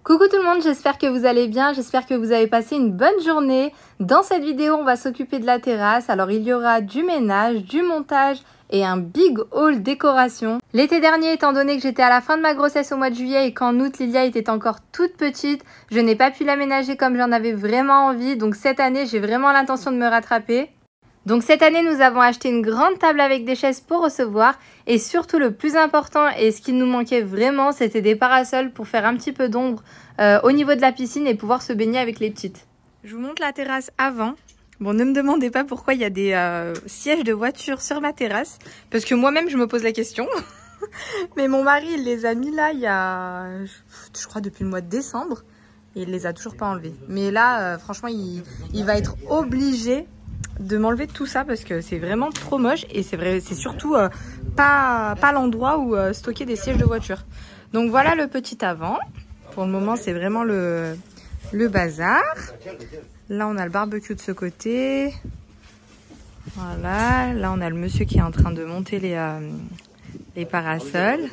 Coucou tout le monde, j'espère que vous allez bien, j'espère que vous avez passé une bonne journée. Dans cette vidéo, on va s'occuper de la terrasse. Alors il y aura du ménage, du montage et un big haul décoration. L'été dernier, étant donné que j'étais à la fin de ma grossesse au mois de juillet et qu'en août, Lilia était encore toute petite, je n'ai pas pu l'aménager comme j'en avais vraiment envie. Donc cette année, j'ai vraiment l'intention de me rattraper. Donc cette année, nous avons acheté une grande table avec des chaises pour recevoir et surtout le plus important et ce qui nous manquait vraiment, c'était des parasols pour faire un petit peu d'ombre au niveau de la piscine et pouvoir se baigner avec les petites. Je vous montre la terrasse avant. Bon, ne me demandez pas pourquoi il y a des sièges de voiture sur ma terrasse parce que moi-même je me pose la question. Mais mon mari, il les a mis là il y a, je crois depuis le mois de décembre et il les a toujours pas enlevés. Mais là, franchement, il va être obligé de m'enlever tout ça parce que c'est vraiment trop moche et c'est vrai, c'est surtout pas l'endroit où stocker des sièges de voiture. Donc voilà le petit avant. Pour le moment, c'est vraiment le bazar. Là, on a le barbecue de ce côté. Voilà. Là, on a le monsieur qui est en train de monter les parasols.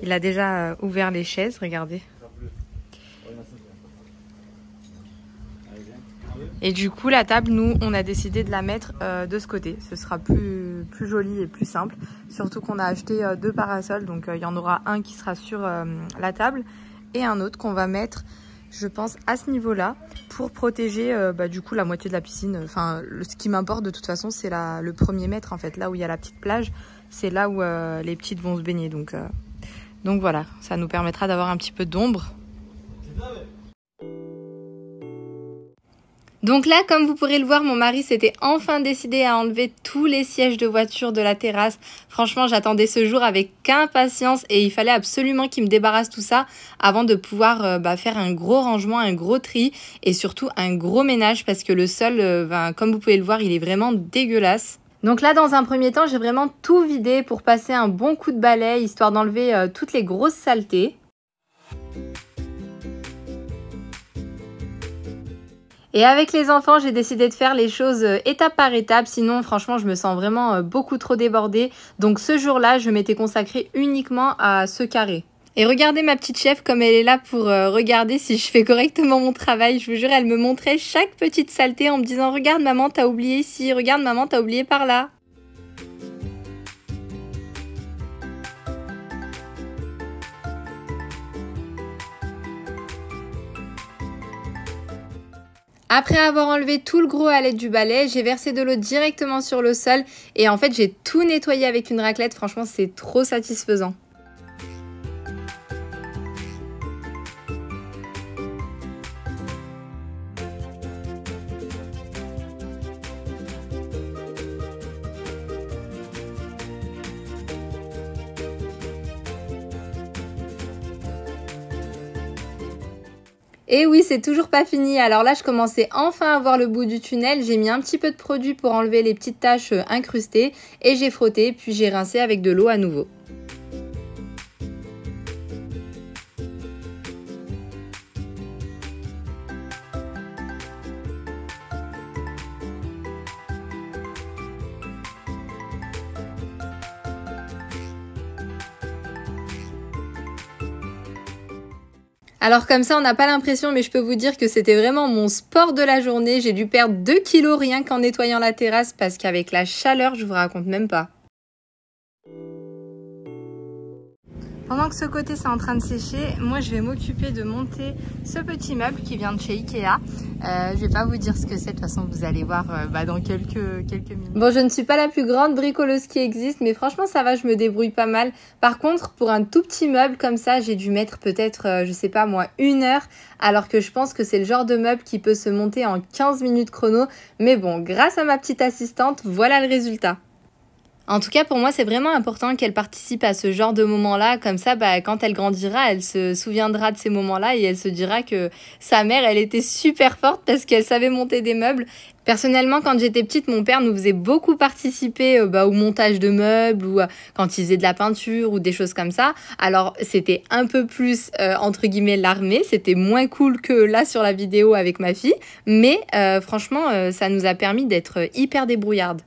Il a déjà ouvert les chaises, regardez. Et du coup, la table, nous, on a décidé de la mettre de ce côté. Ce sera plus joli et plus simple. Surtout qu'on a acheté deux parasols. Donc, il y en aura un qui sera sur la table et un autre qu'on va mettre, je pense, à ce niveau-là pour protéger du coup la moitié de la piscine. Enfin, ce qui m'importe de toute façon, c'est le premier mètre, en fait. Là où il y a la petite plage, c'est là où les petites vont se baigner. Donc voilà, ça nous permettra d'avoir un petit peu d'ombre. Donc là, comme vous pourrez le voir, mon mari s'était enfin décidé à enlever tous les sièges de voiture de la terrasse. Franchement, j'attendais ce jour avec impatience et il fallait absolument qu'il me débarrasse tout ça avant de pouvoir faire un gros rangement, un gros tri et surtout un gros ménage parce que le sol, comme vous pouvez le voir, il est vraiment dégueulasse. Donc là, dans un premier temps, j'ai vraiment tout vidé pour passer un bon coup de balai, histoire d'enlever toutes les grosses saletés. Et avec les enfants, j'ai décidé de faire les choses étape par étape. Sinon, franchement, je me sens vraiment beaucoup trop débordée. Donc ce jour-là, je m'étais consacrée uniquement à ce carré. Et regardez ma petite chef comme elle est là pour regarder si je fais correctement mon travail. Je vous jure, elle me montrait chaque petite saleté en me disant « Regarde maman, t'as oublié ici. Regarde maman, t'as oublié par là. » Après avoir enlevé tout le gros à l'aide du balai, j'ai versé de l'eau directement sur le sol et en fait j'ai tout nettoyé avec une raclette. Franchement, c'est trop satisfaisant. Et oui, c'est toujours pas fini. Alors là, je commençais enfin à voir le bout du tunnel. J'ai mis un petit peu de produit pour enlever les petites taches incrustées et j'ai frotté, puis j'ai rincé avec de l'eau à nouveau. Alors comme ça, on n'a pas l'impression, mais je peux vous dire que c'était vraiment mon sport de la journée. J'ai dû perdre 2 kilos rien qu'en nettoyant la terrasse parce qu'avec la chaleur, je vous raconte même pas. Pendant que ce côté c'est en train de sécher, moi je vais m'occuper de monter ce petit meuble qui vient de chez Ikea. Je vais pas vous dire ce que c'est, de toute façon vous allez voir dans quelques minutes. Bon, je ne suis pas la plus grande bricoleuse qui existe, mais franchement ça va, je me débrouille pas mal. Par contre, pour un tout petit meuble comme ça, j'ai dû mettre peut-être, je sais pas moi, 1 heure, alors que je pense que c'est le genre de meuble qui peut se monter en 15 minutes chrono. Mais bon, grâce à ma petite assistante, voilà le résultat. En tout cas, pour moi, c'est vraiment important qu'elle participe à ce genre de moments-là. Comme ça, quand elle grandira, elle se souviendra de ces moments-là et elle se dira que sa mère, elle était super forte parce qu'elle savait monter des meubles. Personnellement, quand j'étais petite, mon père nous faisait beaucoup participer au montage de meubles ou quand il faisait de la peinture ou des choses comme ça. Alors, c'était un peu plus, entre guillemets, l'armée. C'était moins cool que là sur la vidéo avec ma fille. Mais franchement, ça nous a permis d'être hyper débrouillardes.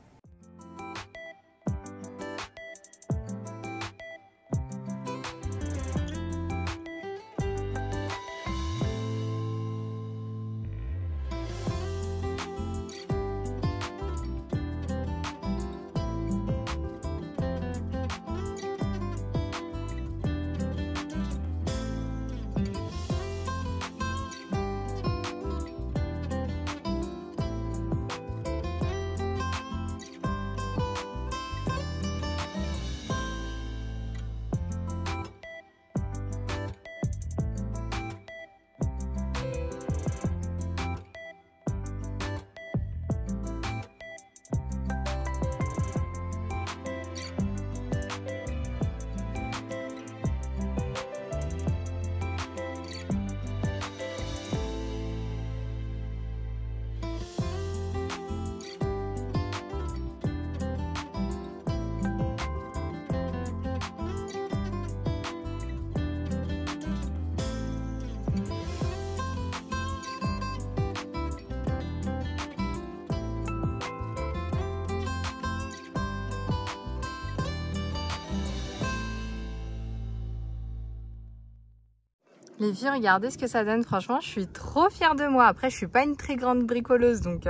Les filles, regardez ce que ça donne. Franchement, je suis trop fière de moi. Après, je suis pas une très grande bricoleuse, donc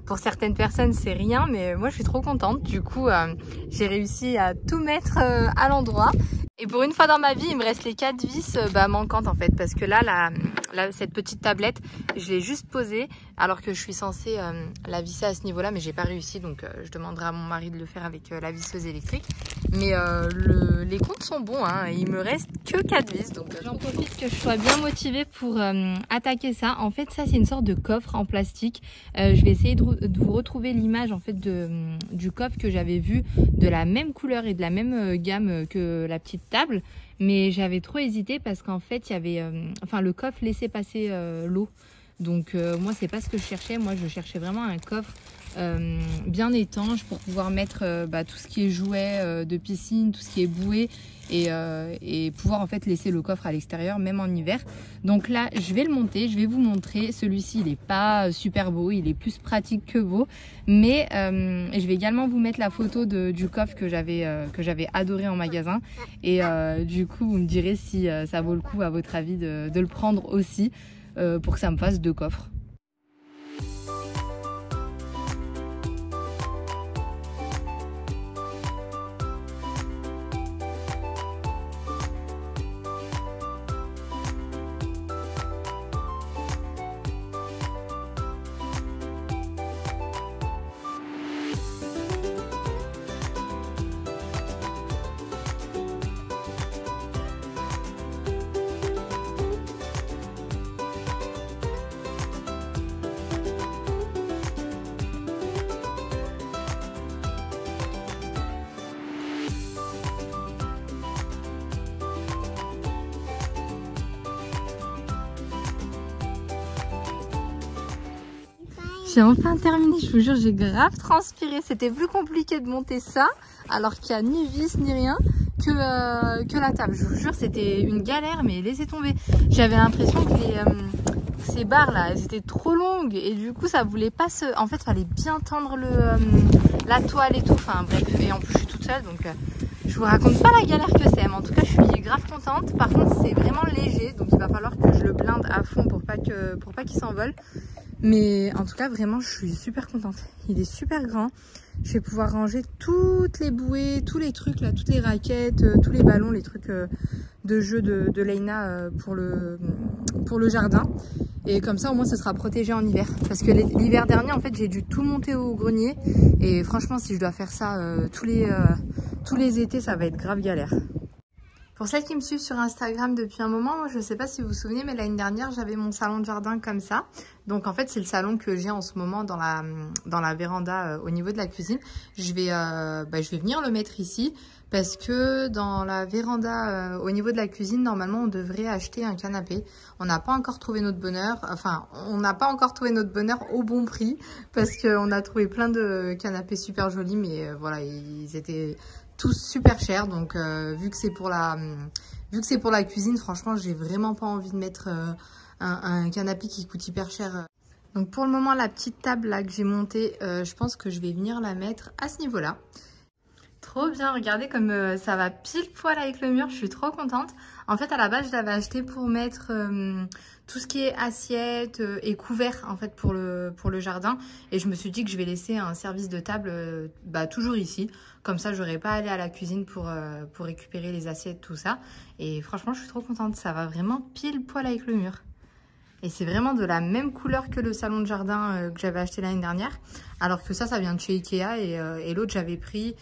pour certaines personnes, c'est rien. Mais moi, je suis trop contente. Du coup, j'ai réussi à tout mettre à l'endroit. Et pour une fois dans ma vie, il me reste les 4 vis manquantes en fait. Parce que là, cette petite tablette, je l'ai juste posée. Alors que je suis censée la visser à ce niveau-là. Mais j'ai pas réussi. Donc, je demanderai à mon mari de le faire avec la visseuse électrique. Mais les comptes sont bons, hein. Il me reste que 4 vis. Donc j'en profite que je sois bien motivée pour attaquer ça. En fait, ça c'est une sorte de coffre en plastique. Je vais essayer de vous retrouver l'image en fait du coffre que j'avais vu de la même couleur et de la même gamme que la petite table. Mais j'avais trop hésité parce qu'en fait, il y avait, le coffre laissait passer l'eau. Donc moi, c'est pas ce que je cherchais. Moi, je cherchais vraiment un coffre bien étanche pour pouvoir mettre tout ce qui est jouets de piscine, tout ce qui est bouée et pouvoir en fait laisser le coffre à l'extérieur même en hiver. Donc là je vais le monter, je vais vous montrer. Celui-ci il est pas super beau, il est plus pratique que beau, mais je vais également vous mettre la photo du coffre que j'avais adoré en magasin et du coup vous me direz si ça vaut le coup à votre avis de le prendre aussi pour que ça me fasse 2 coffres. J'ai enfin terminé, je vous jure, j'ai grave transpiré. C'était plus compliqué de monter ça, alors qu'il n'y a ni vis ni rien, que la table. Je vous jure, c'était une galère, mais laissez tomber. J'avais l'impression que ces barres là, elles étaient trop longues et du coup, ça voulait pas se... En fait, il fallait bien tendre la toile et tout. Enfin bref, et en plus, je suis toute seule, donc je vous raconte pas la galère que c'est. Mais en tout cas, je suis grave contente. Par contre, c'est vraiment léger, donc il va falloir que je le blinde à fond pour pas qu'il s'envole. Mais en tout cas, vraiment, je suis super contente. Il est super grand. Je vais pouvoir ranger toutes les bouées, tous les trucs, là, toutes les raquettes, tous les ballons, les trucs de jeu de Leïna pour le jardin. Et comme ça, au moins, ça sera protégé en hiver. Parce que l'hiver dernier, en fait, j'ai dû tout monter au grenier. Et franchement, si je dois faire ça tous les étés, ça va être grave galère. Pour celles qui me suivent sur Instagram depuis un moment, moi, je ne sais pas si vous vous souvenez, mais l'année dernière, j'avais mon salon de jardin comme ça. Donc en fait, c'est le salon que j'ai en ce moment dans la véranda au niveau de la cuisine. Je vais venir le mettre ici parce que dans la véranda au niveau de la cuisine, normalement, on devrait acheter un canapé. On n'a pas encore trouvé notre bonheur. Enfin, on n'a pas encore trouvé notre bonheur au bon prix parce qu'on a trouvé plein de canapés super jolis, mais voilà, ils étaient tous super chers. Donc vu que c'est pour la cuisine, franchement, j'ai vraiment pas envie de mettre un canapé qui coûte hyper cher. Donc pour le moment, la petite table là que j'ai montée, je pense que je vais venir la mettre à ce niveau-là. Trop bien, regardez comme ça va pile poil avec le mur, je suis trop contente. En fait, à la base, je l'avais acheté pour mettre tout ce qui est assiette et couvert en fait pour le jardin. Et je me suis dit que je vais laisser un service de table toujours ici. Comme ça, j'aurai pas à aller à la cuisine pour récupérer les assiettes, tout ça. Et franchement, je suis trop contente, ça va vraiment pile poil avec le mur. Et c'est vraiment de la même couleur que le salon de jardin que j'avais acheté l'année dernière. Alors que ça vient de chez Ikea et l'autre, j'avais pris...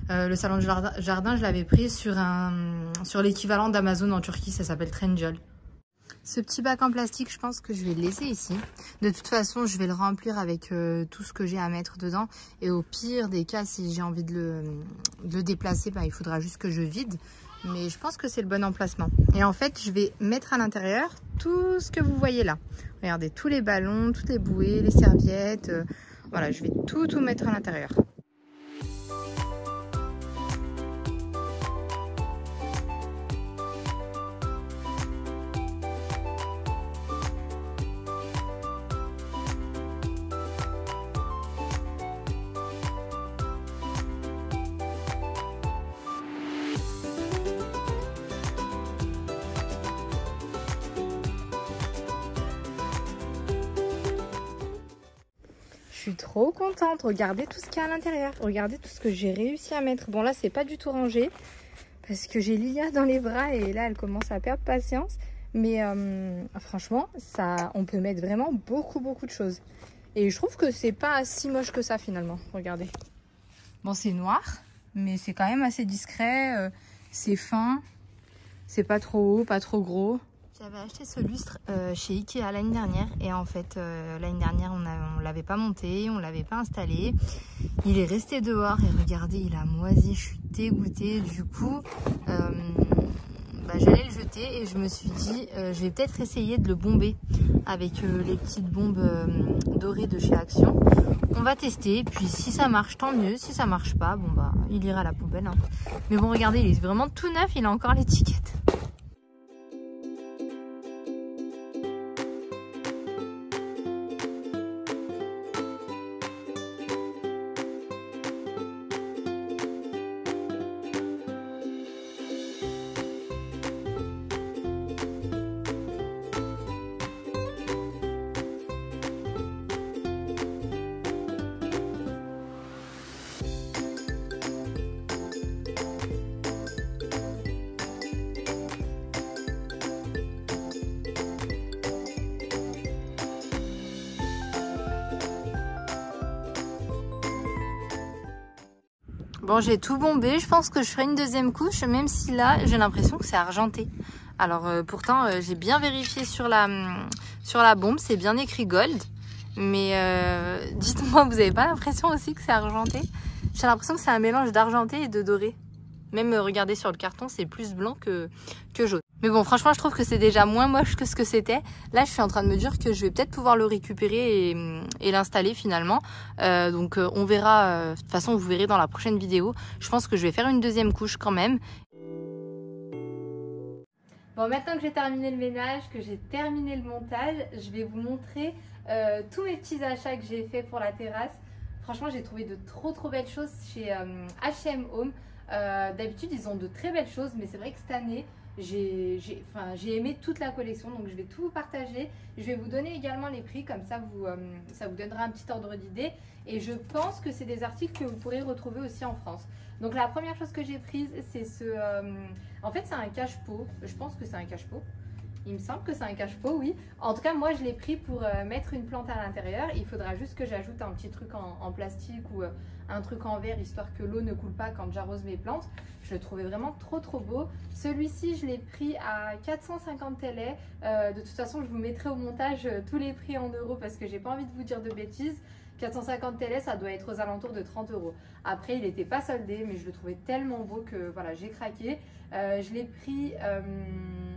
le salon de jardin, je l'avais pris sur l'équivalent d'Amazon en Turquie, ça s'appelle Trendyol. Ce petit bac en plastique, je pense que je vais le laisser ici. De toute façon, je vais le remplir avec tout ce que j'ai à mettre dedans. Et au pire des cas, si j'ai envie de le déplacer, il faudra juste que je vide. Mais je pense que c'est le bon emplacement. Et en fait, je vais mettre à l'intérieur tout ce que vous voyez là. Regardez, tous les ballons, toutes les bouées, les serviettes. Voilà, je vais tout mettre à l'intérieur. suis trop contente. Regardez tout ce qu'il y a à l'intérieur. Regardez tout ce que j'ai réussi à mettre. Bon là, c'est pas du tout rangé parce que j'ai Lia dans les bras et là, elle commence à perdre patience. Mais franchement, ça, on peut mettre vraiment beaucoup de choses. Et je trouve que c'est pas si moche que ça finalement. Regardez. Bon, c'est noir, mais c'est quand même assez discret. C'est fin. C'est pas trop haut, pas trop gros. J'avais acheté ce lustre chez Ikea l'année dernière. Et en fait, l'année dernière, on l'avait pas monté, on l'avait pas installé. Il est resté dehors et regardez, il a moisi. Je suis dégoûtée. Du coup, j'allais le jeter et je me suis dit, je vais peut-être essayer de le bomber avec les petites bombes dorées de chez Action. On va tester, puis si ça marche, tant mieux. Si ça marche pas, bon bah, il ira à la poubelle. Hein. Mais bon, regardez, il est vraiment tout neuf, il a encore l'étiquette. Bon, j'ai tout bombé. Je pense que je ferai une deuxième couche, même si là, j'ai l'impression que c'est argenté. Alors, pourtant, j'ai bien vérifié sur la bombe. C'est bien écrit gold. Mais dites-moi, vous n'avez pas l'impression aussi que c'est argenté? J'ai l'impression que c'est un mélange d'argenté et de doré. Même, regardez sur le carton, c'est plus blanc que jaune. Mais bon, franchement, je trouve que c'est déjà moins moche que ce que c'était. Là, je suis en train de me dire que je vais peut-être pouvoir le récupérer et l'installer finalement. Donc, on verra. De toute façon, vous verrez dans la prochaine vidéo. Je pense que je vais faire une deuxième couche quand même. Bon, maintenant que j'ai terminé le ménage, que j'ai terminé le montage, je vais vous montrer tous mes petits achats que j'ai fait pour la terrasse. Franchement, j'ai trouvé de trop belles choses chez H&M Home. D'habitude, ils ont de très belles choses, mais c'est vrai que cette année, j'ai aimé toute la collection, donc je vais tout vous partager. Je vais vous donner également les prix, comme ça vous donnera un petit ordre d'idée. Et je pense que c'est des articles que vous pourrez retrouver aussi en France. Donc la première chose que j'ai prise, c'est en fait c'est un cache-pot. Je pense que c'est un cache-pot. Il me semble que c'est un cache-pot, oui. En tout cas, moi, je l'ai pris pour mettre une plante à l'intérieur. Il faudra juste que j'ajoute un petit truc en plastique ou un truc en verre, histoire que l'eau ne coule pas quand j'arrose mes plantes. Je le trouvais vraiment trop beau. Celui-ci, je l'ai pris à 450 TL. De toute façon, je vous mettrai au montage tous les prix en euros parce que j'ai pas envie de vous dire de bêtises. 450 TL, ça doit être aux alentours de 30 €. Après, il n'était pas soldé, mais je le trouvais tellement beau que voilà, j'ai craqué. Je l'ai pris...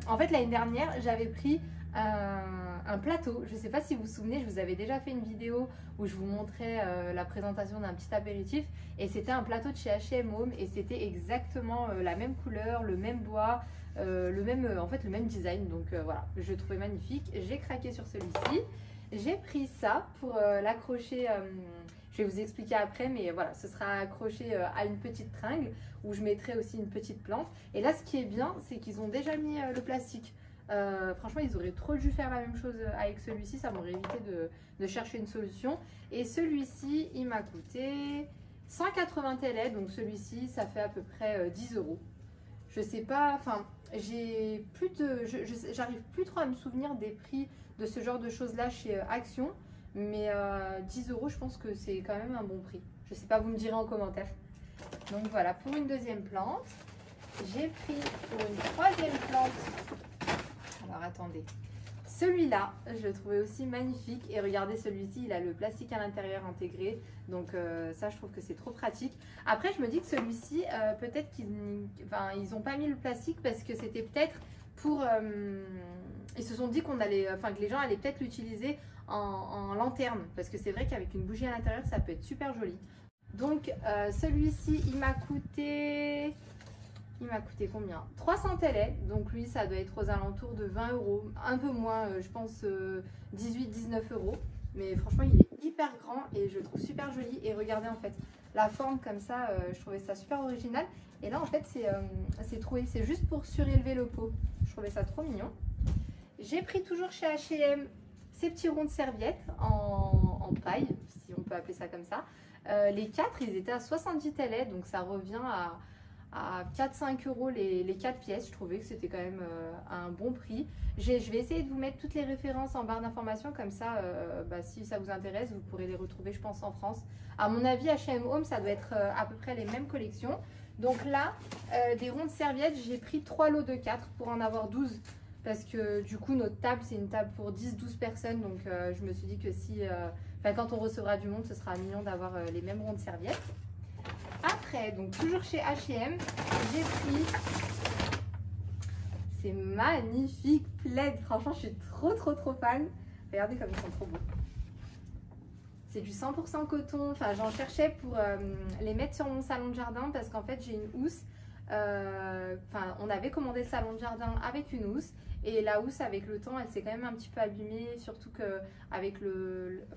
En fait, l'année dernière, j'avais pris un plateau. Je ne sais pas si vous vous souvenez, je vous avais déjà fait une vidéo où je vous montrais la présentation d'un petit apéritif. Et c'était un plateau de chez H&M Home et c'était exactement la même couleur, le même bois, le même design. Donc voilà, je le trouvais magnifique. J'ai craqué sur celui-ci. J'ai pris ça pour l'accrocher, je vais vous expliquer après, mais voilà, ce sera accroché à une petite tringle où je mettrai aussi une petite plante. Et là, ce qui est bien, c'est qu'ils ont déjà mis le plastique. Franchement, ils auraient trop dû faire la même chose avec celui-ci, ça m'aurait évité de chercher une solution. Et celui-ci, il m'a coûté 180 TL, donc celui-ci, ça fait à peu près 10 €. Je sais pas, enfin, j'arrive plus trop à me souvenir des prix de ce genre de choses là chez Action, mais 10 €, je pense que c'est quand même un bon prix. Je sais pas, vous me direz en commentaire. Donc voilà, pour une deuxième plante, j'ai pris pour une troisième plante. Alors attendez, celui-là, je le trouvais aussi magnifique. Et regardez, celui-ci, il a le plastique à l'intérieur intégré. Donc ça, je trouve que c'est trop pratique. Après, je me dis que celui-ci, peut-être qu'ils n'ont pas mis le plastique parce que c'était peut-être pour... ils se sont dit que les gens allaient peut-être l'utiliser en lanterne. Parce que c'est vrai qu'avec une bougie à l'intérieur, ça peut être super joli. Donc celui-ci, il m'a coûté... Il m'a coûté combien? 300 TL, donc lui ça doit être aux alentours de 20 €, un peu moins, je pense 18-19 €. Mais franchement il est hyper grand et je le trouve super joli. Et regardez en fait, la forme comme ça, je trouvais ça super original. Et là en fait c'est troué, c'est juste pour surélever le pot. Je trouvais ça trop mignon. J'ai pris toujours chez H&M ces petits ronds de serviettes en paille, si on peut peut appeler ça comme ça. Les 4, ils étaient à 70 TL, donc ça revient à 4-5 euros les 4 pièces. Je trouvais que c'était quand même un bon prix. Je vais essayer de vous mettre toutes les références en barre d'informations, comme ça, si ça vous intéresse, vous pourrez les retrouver, je pense, en France. À mon avis, H&M Home, ça doit être à peu près les mêmes collections. Donc là, des rondes serviettes, j'ai pris 3 lots de 4 pour en avoir 12. Parce que du coup, notre table, c'est une table pour 10-12 personnes. Donc je me suis dit que quand on recevra du monde, ce sera mignon d'avoir les mêmes rondes serviettes. Après, donc toujours chez H&M, j'ai pris ces magnifiques plaids. Franchement, je suis trop fan. Regardez comme ils sont trop beaux. C'est du 100% coton. Enfin, j'en cherchais pour les mettre sur mon salon de jardin parce qu'en fait, j'ai une housse. On avait commandé le salon de jardin avec une housse. Et la housse, avec le temps, elle s'est quand même un petit peu abîmée. Surtout qu'avec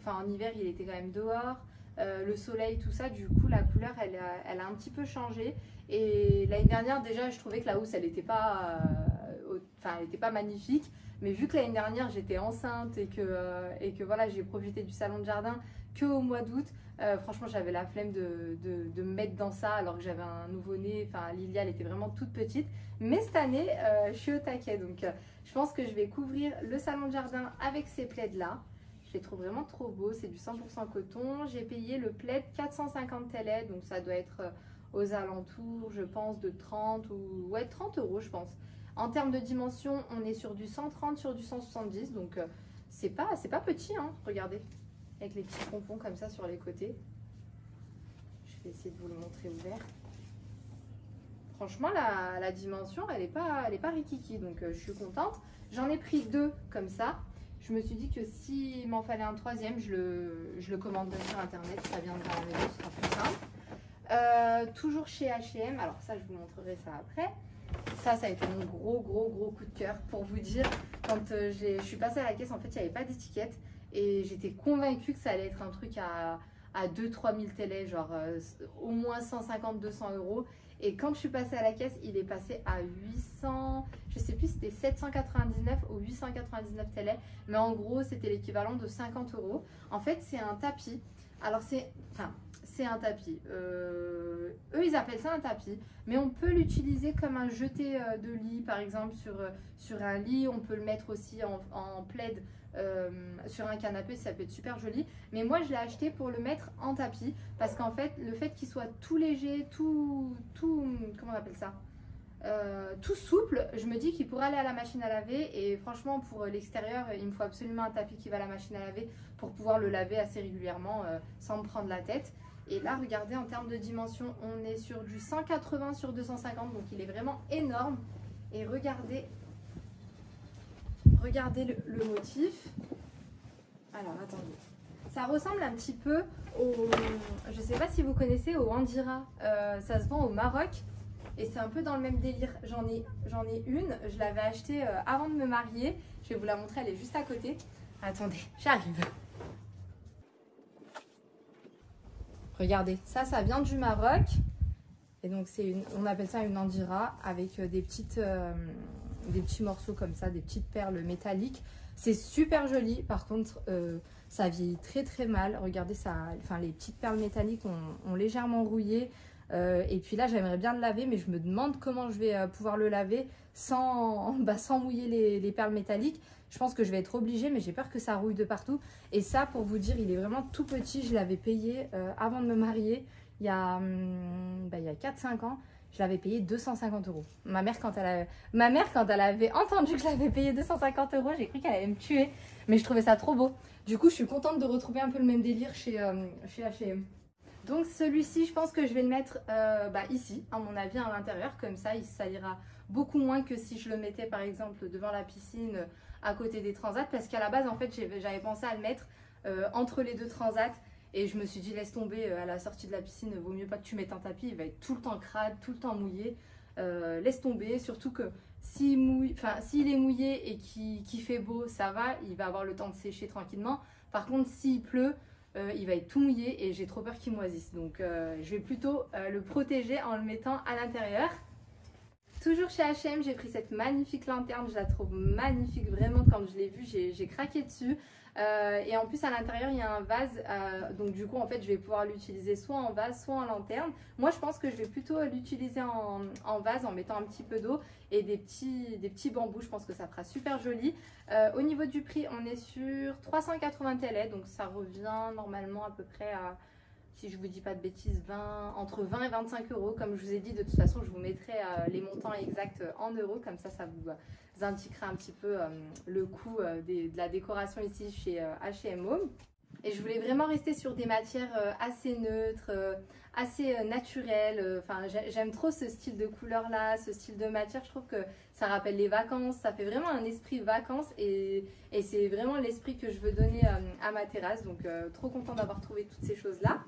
en hiver, il était quand même dehors. Le soleil, tout ça, du coup la couleur elle a un petit peu changé. Et l'année dernière déjà je trouvais que la housse elle n'était pas magnifique, mais vu que l'année dernière j'étais enceinte et que voilà, j'ai profité du salon de jardin qu'au mois d'août, franchement j'avais la flemme de me mettre dans ça alors que j'avais un nouveau-né. Enfin, Lilia elle était vraiment toute petite, mais cette année je suis au taquet, donc je pense que je vais couvrir le salon de jardin avec ces plaids là. Je les trouve vraiment trop beaux, c'est du 100% coton. J'ai payé le plaid 450 TL, donc ça doit être aux alentours, je pense, de 30 ou 30 euros, je pense. En termes de dimension, on est sur du 130, sur du 170, donc c'est pas petit, hein, regardez, avec les petits pompons comme ça sur les côtés. Je vais essayer de vous le montrer ouvert. Franchement, la dimension, elle est pas rikiki, donc je suis contente. J'en ai pris 2 comme ça. Je me suis dit que s'il m'en fallait un troisième, je le commanderai sur internet, ça viendra à la maison, ce sera plus simple. Toujours chez H&M, alors ça je vous montrerai ça après. Ça a été mon gros coup de cœur pour vous dire. Quand je suis passée à la caisse, en fait il n'y avait pas d'étiquette et j'étais convaincue que ça allait être un truc à 2-3 000 TL, genre au moins 150-200 euros. Et quand je suis passée à la caisse, il est passé à 800, je sais plus si c'était 799 ou 899 TL, mais en gros c'était l'équivalent de 50 euros. En fait c'est un tapis, alors c'est un tapis, eux ils appellent ça un tapis, mais on peut l'utiliser comme un jeté de lit par exemple sur un lit, on peut le mettre aussi en plaid. Sur un canapé, ça peut être super joli, mais moi je l'ai acheté pour le mettre en tapis parce qu'en fait le fait qu'il soit tout léger, tout comment on appelle ça, tout souple, je me dis qu'il pourrait aller à la machine à laver. Et franchement pour l'extérieur il me faut absolument un tapis qui va à la machine à laver pour pouvoir le laver assez régulièrement sans me prendre la tête. Et là regardez, en termes de dimension on est sur du 180 sur 250, donc il est vraiment énorme. Et regardez le motif. Alors attendez, ça ressemble un petit peu au, je sais pas si vous connaissez, au Andira. Ça se vend au Maroc et c'est un peu dans le même délire. J'en ai une, je l'avais achetée avant de me marier. Je vais vous la montrer, elle est juste à côté. Attendez, j'arrive. Regardez, ça vient du Maroc. Et donc on appelle ça une Andira avec des petits morceaux comme ça, des petites perles métalliques. C'est super joli. Par contre, ça vieillit très mal. Regardez ça, les petites perles métalliques ont légèrement rouillé. Et puis là, j'aimerais bien le laver, mais je me demande comment je vais pouvoir le laver sans mouiller les perles métalliques. Je pense que je vais être obligée, mais j'ai peur que ça rouille de partout. Et ça, pour vous dire, il est vraiment tout petit. Je l'avais payé avant de me marier, il y a 4-5 ans. Je l'avais payé 250 euros. Ma mère, quand elle avait entendu que je l'avais payé 250 euros, j'ai cru qu'elle allait me tuer. Mais je trouvais ça trop beau. Du coup, je suis contente de retrouver un peu le même délire chez H&M. Donc celui-ci, je pense que je vais le mettre ici, à mon avis, à l'intérieur. Comme ça, il salira beaucoup moins que si je le mettais, par exemple, devant la piscine, à côté des transats. Parce qu'à la base, en fait, j'avais pensé à le mettre entre les deux transats. Et je me suis dit, laisse tomber, à la sortie de la piscine, vaut mieux pas que tu mettes un tapis, il va être tout le temps crade, tout le temps mouillé. Laisse tomber, surtout que s'il est mouillé et qu'il fait beau, ça va, il va avoir le temps de sécher tranquillement. Par contre, s'il pleut, il va être tout mouillé et j'ai trop peur qu'il moisisse. Donc, je vais plutôt le protéger en le mettant à l'intérieur. Toujours chez H&M, j'ai pris cette magnifique lanterne, je la trouve magnifique, vraiment quand je l'ai vue, j'ai craqué dessus. Et en plus à l'intérieur il y a un vase, donc du coup en fait je vais pouvoir l'utiliser soit en vase, soit en lanterne. Moi je pense que je vais plutôt l'utiliser en vase en mettant un petit peu d'eau et des petits bambous, je pense que ça fera super joli. Au niveau du prix on est sur 380 TL, donc ça revient normalement à peu près à... Si je vous dis pas de bêtises, entre 20 et 25 euros. Comme je vous ai dit, de toute façon, je vous mettrai les montants exacts en euros. Comme ça vous indiquera un petit peu le coût de la décoration ici chez H&M Home. Et je voulais vraiment rester sur des matières assez neutres, assez naturelles. Enfin, j'aime trop ce style de couleur là, ce style de matière. Je trouve que ça rappelle les vacances. Ça fait vraiment un esprit vacances et c'est vraiment l'esprit que je veux donner à ma terrasse. Donc, trop content d'avoir trouvé toutes ces choses là.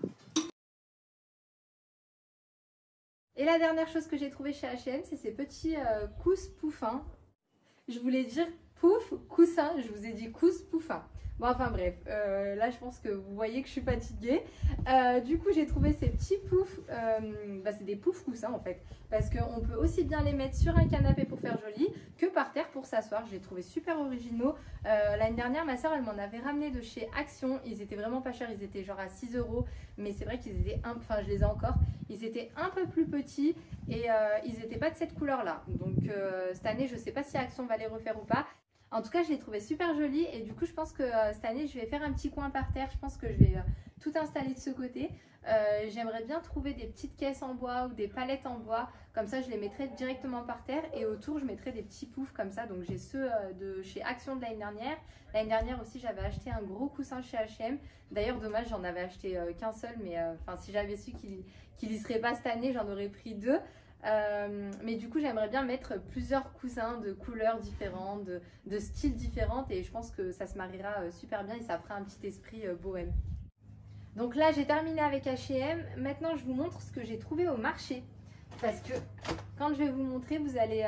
Et la dernière chose que j'ai trouvé chez H&M, c'est ces petits cousse-pouffins. Je voulais dire pouf, coussin, je vous ai dit cousse-pouffin. Bon, enfin bref, là je pense que vous voyez que je suis fatiguée. Du coup, j'ai trouvé ces petits poufs, c'est des poufs coussins en fait. Parce qu'on peut aussi bien les mettre sur un canapé pour faire joli que par terre pour s'asseoir. Je les ai trouvés super originaux. L'année dernière, ma soeur, elle m'en avait ramené de chez Action. Ils étaient vraiment pas chers, ils étaient genre à 6 euros. Mais c'est vrai qu'ils étaient, enfin je les ai encore, ils étaient un peu plus petits et ils n'étaient pas de cette couleur là. Donc cette année, je sais pas si Action va les refaire ou pas. En tout cas, je les trouvais super jolis et du coup, je pense que cette année, je vais faire un petit coin par terre. Je pense que je vais tout installer de ce côté. J'aimerais bien trouver des petites caisses en bois ou des palettes en bois. Comme ça, je les mettrai directement par terre et autour, je mettrai des petits poufs comme ça. Donc, j'ai ceux de chez Action de l'année dernière. L'année dernière aussi, j'avais acheté un gros coussin chez H&M. D'ailleurs, dommage, j'en avais acheté qu'un seul. Mais si j'avais su qu'il y serait pas cette année, j'en aurais pris deux. Mais du coup j'aimerais bien mettre plusieurs coussins de couleurs différentes, de styles différents et je pense que ça se mariera super bien et ça fera un petit esprit bohème. Donc là j'ai terminé avec H&M, maintenant je vous montre ce que j'ai trouvé au marché. Parce que quand je vais vous montrer, vous allez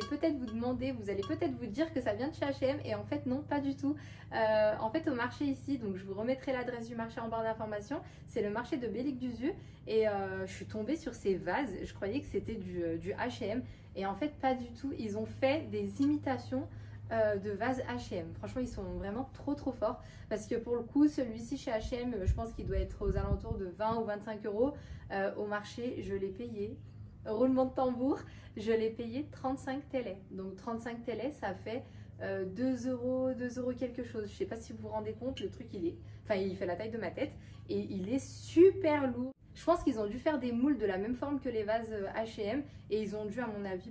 peut-être vous demander, vous allez peut-être vous dire que ça vient de chez H&M et en fait non, pas du tout. En fait au marché ici, donc je vous remettrai l'adresse du marché en barre d'information, c'est le marché de Bellic-d'Usu et je suis tombée sur ces vases, je croyais que c'était du H&M et en fait pas du tout, ils ont fait des imitations de vases H&M. Franchement, ils sont vraiment trop forts parce que pour le coup, celui-ci chez H&M, je pense qu'il doit être aux alentours de 20 ou 25 euros. Au marché, je l'ai payé, roulement de tambour, je l'ai payé 35 TL. Donc 35 TL, ça fait 2 euros quelque chose. Je sais pas si vous vous rendez compte, le truc il fait la taille de ma tête et il est super lourd. Je pense qu'ils ont dû faire des moules de la même forme que les vases H&M et ils ont dû, à mon avis,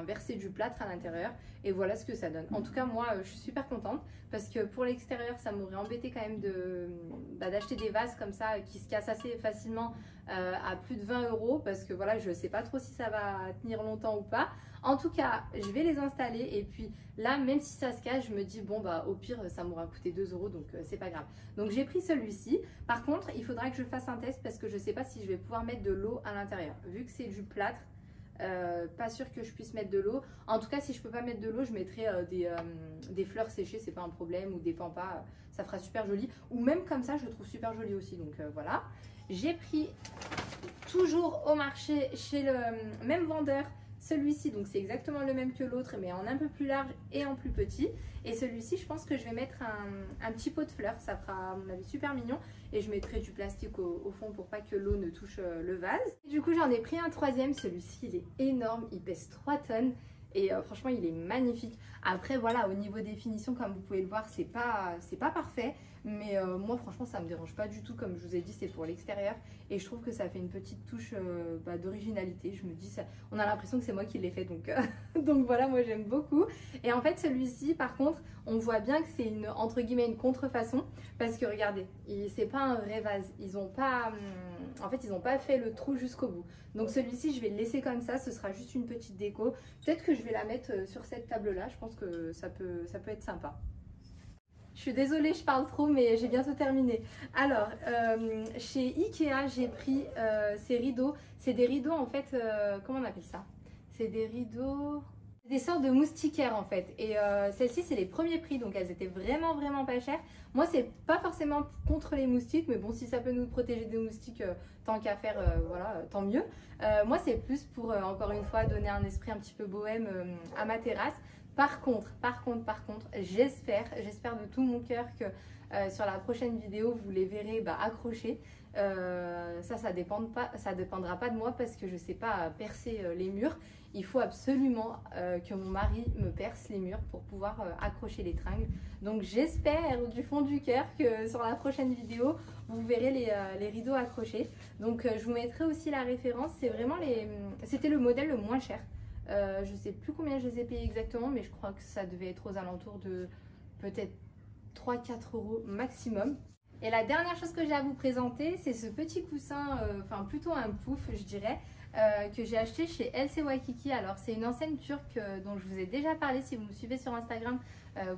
verser du plâtre à l'intérieur. Et voilà ce que ça donne. En tout cas, moi, je suis super contente parce que pour l'extérieur, ça m'aurait embêté quand même d'acheter des vases comme ça qui se cassent assez facilement à plus de 20 euros parce que voilà, je ne sais pas trop si ça va tenir longtemps ou pas. En tout cas, je vais les installer et puis là, même si ça se casse, je me dis bon au pire, ça m'aura coûté 2 euros donc c'est pas grave. Donc j'ai pris celui-ci. Par contre, il faudra que je fasse un test parce que je sais pas si je vais pouvoir mettre de l'eau à l'intérieur. Vu que c'est du plâtre, pas sûr que je puisse mettre de l'eau. En tout cas, si je peux pas mettre de l'eau, je mettrai des fleurs séchées, c'est pas un problème, ou des pampas, ça fera super joli. Ou même comme ça, je le trouve super joli aussi. Donc voilà. J'ai pris toujours au marché chez le même vendeur. Celui-ci, donc c'est exactement le même que l'autre, mais en un peu plus large et en plus petit. Et celui-ci, je pense que je vais mettre un petit pot de fleurs. Ça fera, à mon avis, super mignon. Et je mettrai du plastique au fond pour pas que l'eau ne touche le vase. Et du coup, j'en ai pris un troisième. Celui-ci, il est énorme. Il pèse 3 tonnes. Et franchement, il est magnifique. Après, voilà, au niveau des finitions, comme vous pouvez le voir, c'est pas parfait. Mais moi, franchement, ça me dérange pas du tout. Comme je vous ai dit, c'est pour l'extérieur. Et je trouve que ça fait une petite touche d'originalité. Je me dis, on a l'impression que c'est moi qui l'ai fait. Donc, donc voilà, moi, j'aime beaucoup. Et en fait, celui-ci, par contre, on voit bien que c'est entre guillemets une contrefaçon. Parce que regardez, c'est pas un vrai vase. Ils ont pas... En fait, ils n'ont pas fait le trou jusqu'au bout. Donc celui-ci, je vais le laisser comme ça. Ce sera juste une petite déco. Peut-être que je vais la mettre sur cette table-là. Je pense que ça peut être sympa. Je suis désolée, je parle trop, mais j'ai bientôt terminé. Alors, chez Ikea, j'ai pris ces rideaux. C'est des rideaux, en fait, comment on appelle ça? C'est des rideaux... Des sortes de moustiquaires en fait, et celles-ci c'est les premiers prix, donc elles étaient vraiment pas chères. Moi c'est pas forcément contre les moustiques, mais bon, si ça peut nous protéger des moustiques, tant qu'à faire, voilà, tant mieux. Moi c'est plus pour encore une fois donner un esprit un petit peu bohème à ma terrasse. Par contre, j'espère de tout mon cœur que sur la prochaine vidéo vous les verrez accrochés. Ça dépendra pas de moi, parce que je sais pas percer les murs. Il faut absolument que mon mari me perce les murs pour pouvoir accrocher les tringles. Donc j'espère du fond du cœur que sur la prochaine vidéo vous verrez les rideaux accrochés. Donc je vous mettrai aussi la référence. C'est vraiment c'était le modèle le moins cher. Je sais plus combien je les ai payés exactement, mais je crois que ça devait être aux alentours de peut-être 3-4 € maximum. Et la dernière chose que j'ai à vous présenter, c'est ce petit coussin, enfin plutôt un pouf je dirais, que j'ai acheté chez LC Waikiki. Alors c'est une enseigne turque dont je vous ai déjà parlé. Si vous me suivez sur Instagram,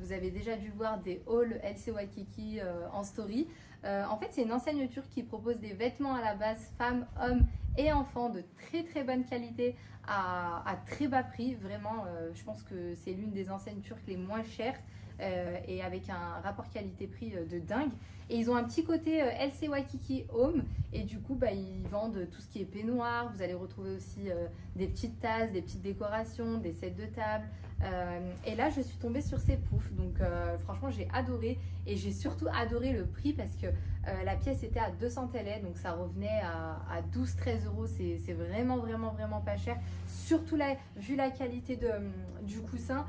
vous avez déjà dû voir des hauls LC Waikiki en story. En fait c'est une enseigne turque qui propose des vêtements à la base femmes, hommes et enfants de très bonne qualité à très bas prix. Vraiment je pense que c'est l'une des enseignes turques les moins chères. Et avec un rapport qualité-prix de dingue. Et ils ont un petit côté LC Waikiki Home, et du coup ils vendent tout ce qui est peignoir. Vous allez retrouver aussi des petites tasses, des petites décorations, des sets de table. Et là je suis tombée sur ces poufs, donc franchement j'ai adoré, et j'ai surtout adoré le prix, parce que la pièce était à 200 TL, donc ça revenait à 12-13 €. C'est vraiment pas cher, surtout là, vu la qualité du coussin.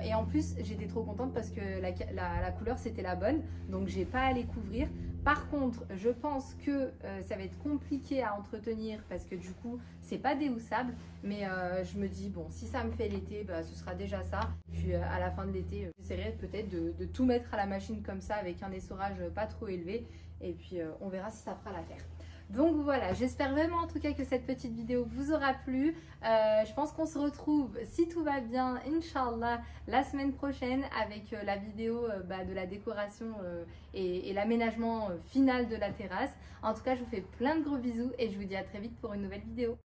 Et en plus j'étais trop contente parce que la couleur c'était la bonne, donc j'ai pas à les couvrir. Par contre je pense que ça va être compliqué à entretenir, parce que du coup c'est pas déhoussable, mais je me dis bon, si ça me fait l'été, ce sera déjà ça. Puis à la fin de l'été j'essaierai peut-être de tout mettre à la machine comme ça, avec un essorage pas trop élevé, et puis on verra si ça fera l'affaire. Donc voilà, j'espère vraiment en tout cas que cette petite vidéo vous aura plu. Je pense qu'on se retrouve, si tout va bien, Inch'Allah, la semaine prochaine, avec la vidéo de la décoration et l'aménagement final de la terrasse. En tout cas, je vous fais plein de gros bisous, et je vous dis à très vite pour une nouvelle vidéo.